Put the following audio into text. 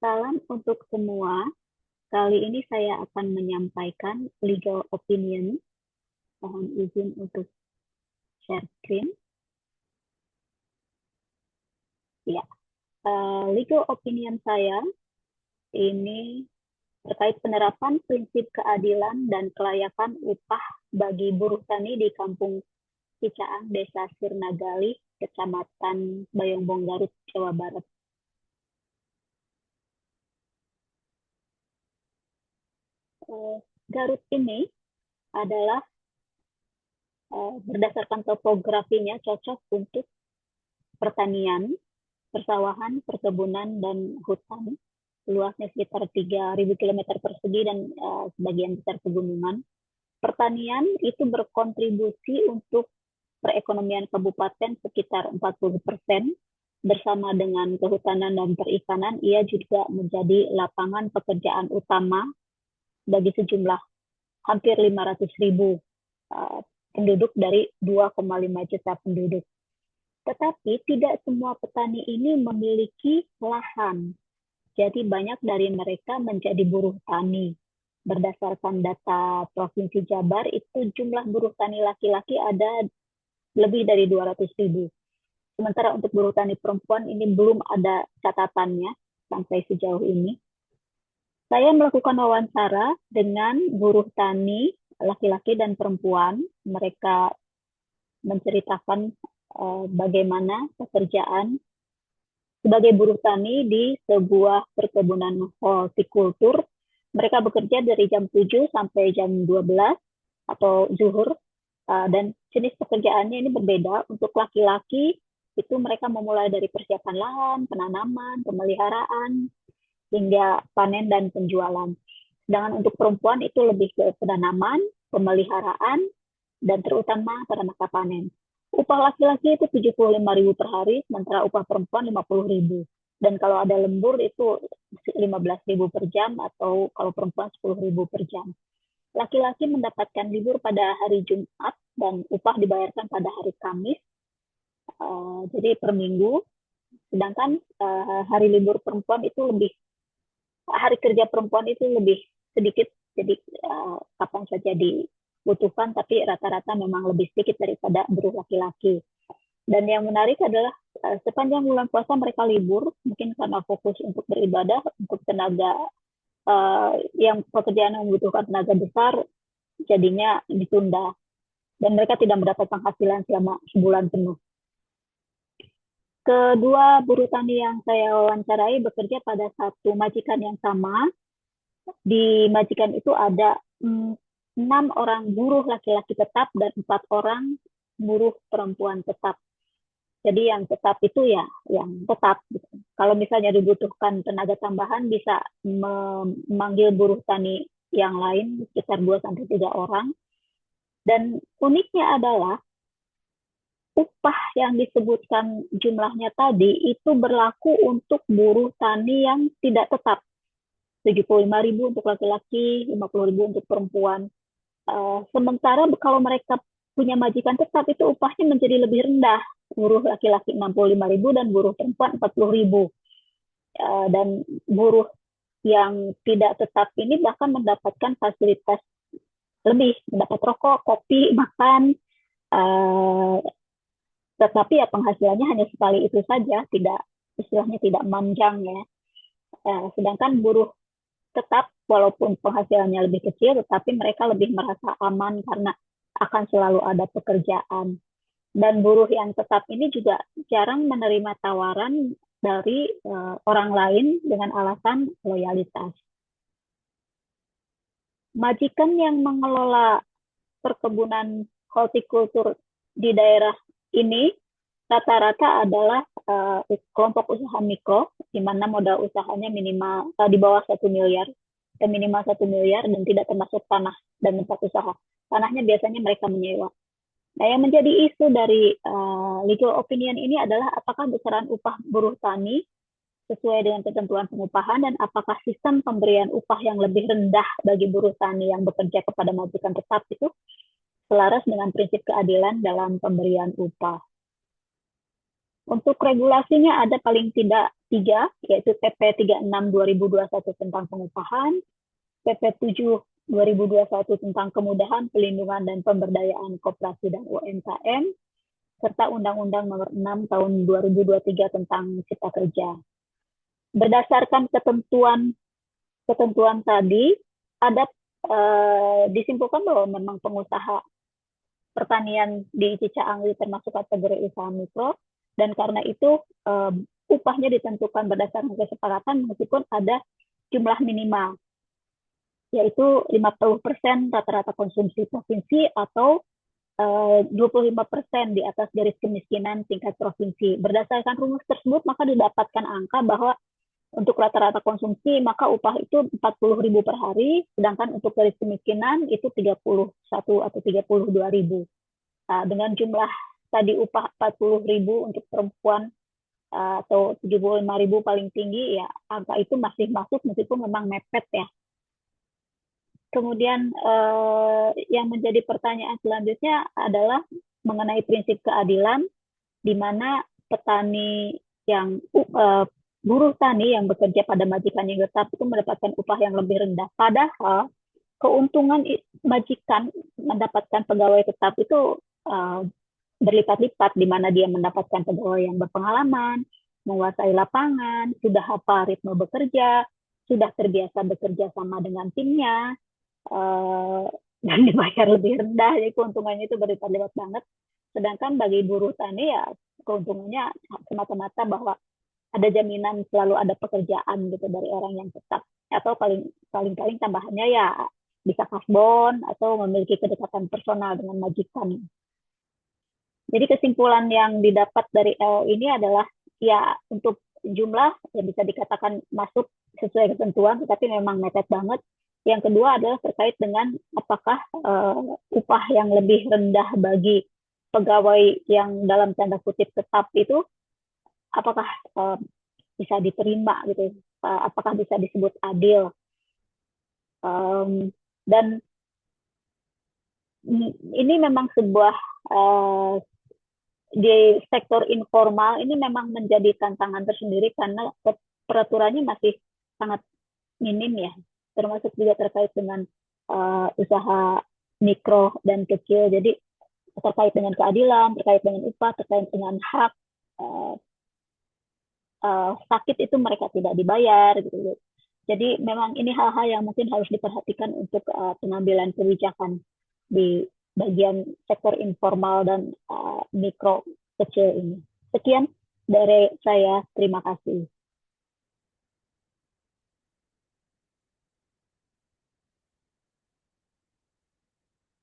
Salam untuk semua. Kali ini saya akan menyampaikan legal opinion. Mohon izin untuk share screen. Ya, legal opinion saya ini terkait penerapan prinsip keadilan dan kelayakan upah bagi buruh tani di Kampung Cicaang, Desa Sirnagali, Kecamatan Bayongbong, Garut, Jawa Barat. Garut ini adalah berdasarkan topografinya cocok untuk pertanian, persawahan, perkebunan, dan hutan. Luasnya sekitar 3.000 km persegi dan sebagian besar pegunungan. Pertanian itu berkontribusi untuk perekonomian kabupaten sekitar 40%. Bersama dengan kehutanan dan perikanan, ia juga menjadi lapangan pekerjaan utama bagi sejumlah hampir 500.000 penduduk dari 2,5 juta penduduk. Tetapi tidak semua petani ini memiliki lahan. Jadi banyak dari mereka menjadi buruh tani. Berdasarkan data Provinsi Jabar, itu jumlah buruh tani laki-laki ada lebih dari 200.000. Sementara untuk buruh tani perempuan ini belum ada catatannya sampai sejauh ini. Saya melakukan wawancara dengan buruh tani laki-laki dan perempuan. Mereka menceritakan bagaimana pekerjaan sebagai buruh tani di sebuah perkebunan hortikultur. Mereka bekerja dari jam 7 sampai jam 12 atau zuhur, dan jenis pekerjaannya ini berbeda. Untuk laki-laki itu mereka memulai dari persiapan lahan, penanaman, pemeliharaan, hingga panen dan penjualan. Sedangkan untuk perempuan itu lebih ke penanaman, pemeliharaan, dan terutama pada masa panen. Upah laki-laki itu 75.000 per hari, sementara upah perempuan 50.000. Dan kalau ada lembur itu 15.000 per jam, atau kalau perempuan 10.000 per jam. Laki-laki mendapatkan libur pada hari Jumat dan upah dibayarkan pada hari Kamis, jadi per minggu. Sedangkan hari libur perempuan itu lebih, hari kerja perempuan itu lebih sedikit, jadi kapan saja dibutuhkan, tapi rata-rata memang lebih sedikit daripada buruh laki-laki. Dan yang menarik adalah sepanjang bulan puasa mereka libur, mungkin karena fokus untuk beribadah, untuk tenaga yang pekerjaan yang membutuhkan tenaga besar, jadinya ditunda. Dan mereka tidak mendapat penghasilan selama sebulan penuh. Kedua buruh tani yang saya wawancarai bekerja pada satu majikan yang sama. Di majikan itu ada 6 orang buruh laki-laki tetap dan 4 orang buruh perempuan tetap. Jadi yang tetap itu ya yang tetap. Kalau misalnya dibutuhkan tenaga tambahan, bisa memanggil buruh tani yang lain sekitar 2-3 orang. Dan uniknya adalah upah yang disebutkan jumlahnya tadi itu berlaku untuk buruh tani yang tidak tetap. 75.000 untuk laki-laki, 50.000 untuk perempuan. Sementara kalau mereka punya majikan tetap, itu upahnya menjadi lebih rendah. Buruh laki-laki 65.000 dan buruh perempuan 40.000. Dan buruh yang tidak tetap ini bahkan mendapatkan fasilitas lebih, mendapat rokok, kopi, makan, tetapi ya penghasilannya hanya sekali itu saja, tidak, istilahnya tidak manjang ya. Sedangkan buruh tetap, walaupun penghasilannya lebih kecil, tetapi mereka lebih merasa aman karena akan selalu ada pekerjaan. Dan buruh yang tetap ini juga jarang menerima tawaran dari orang lain dengan alasan loyalitas. Majikan yang mengelola perkebunan hortikultur di daerah ini rata-rata adalah kelompok usaha mikro, di mana modal usahanya minimal di bawah 1 miliar, dan minimal 1 miliar, dan tidak termasuk tanah dan tempat usaha. Tanahnya biasanya mereka menyewa. Nah, yang menjadi isu dari legal opinion ini adalah apakah besaran upah buruh tani sesuai dengan ketentuan pengupahan, dan apakah sistem pemberian upah yang lebih rendah bagi buruh tani yang bekerja kepada majikan tetap itu selaras dengan prinsip keadilan dalam pemberian upah. Untuk regulasinya ada paling tidak 3, yaitu PP 36 2021 tentang pengupahan, PP 7 2021 tentang kemudahan, pelindungan, dan pemberdayaan koperasi dan UMKM, serta Undang-Undang Nomor 6 Tahun 2023 tentang Cipta Kerja. Berdasarkan ketentuan tadi, ada disimpulkan bahwa memang pengusaha pertanian di Cicaang termasuk kategori usaha mikro, dan karena itu upahnya ditentukan berdasarkan kesepakatan meskipun ada jumlah minimal, yaitu 50% rata-rata konsumsi provinsi atau 25% di atas garis kemiskinan tingkat provinsi. Berdasarkan rumus tersebut, maka didapatkan angka bahwa untuk rata-rata konsumsi, maka upah itu 40.000 per hari, sedangkan untuk garis kemiskinan itu 31 atau 32.000. Nah, dengan jumlah tadi upah 40.000 untuk perempuan atau 75.000 paling tinggi, ya angka itu masih masuk meskipun memang mepet ya. Kemudian yang menjadi pertanyaan selanjutnya adalah mengenai prinsip keadilan, di mana petani yang buruh tani yang bekerja pada majikan yang tetap itu mendapatkan upah yang lebih rendah. Padahal keuntungan majikan mendapatkan pegawai tetap itu berlipat-lipat, di mana dia mendapatkan pegawai yang berpengalaman, menguasai lapangan, sudah hafal ritme bekerja, sudah terbiasa bekerja sama dengan timnya, dan dibayar lebih rendah, jadi keuntungannya itu berlipat-lipat banget. Sedangkan bagi buruh tani ya keuntungannya semata-mata bahwa ada jaminan selalu ada pekerjaan gitu dari orang yang tetap, atau paling tambahannya ya bisa kasbon atau memiliki kedekatan personal dengan majikan. Jadi kesimpulan yang didapat dari L ini adalah ya untuk jumlah ya bisa dikatakan masuk sesuai ketentuan, tetapi memang mepet banget. Yang kedua adalah terkait dengan apakah upah yang lebih rendah bagi pegawai yang dalam tanda kutip tetap itu apakah bisa diterima gitu, apakah bisa disebut adil, dan ini memang sebuah di sektor informal ini memang menjadi tantangan tersendiri karena peraturannya masih sangat minim ya, termasuk juga terkait dengan usaha mikro dan kecil. Jadi terkait dengan keadilan, terkait dengan upah, terkait dengan hak, sakit itu mereka tidak dibayar gitu. Jadi memang ini hal-hal yang mungkin harus diperhatikan untuk pengambilan kebijakan di bagian sektor informal dan mikro kecil ini. Sekian dari saya, terima kasih.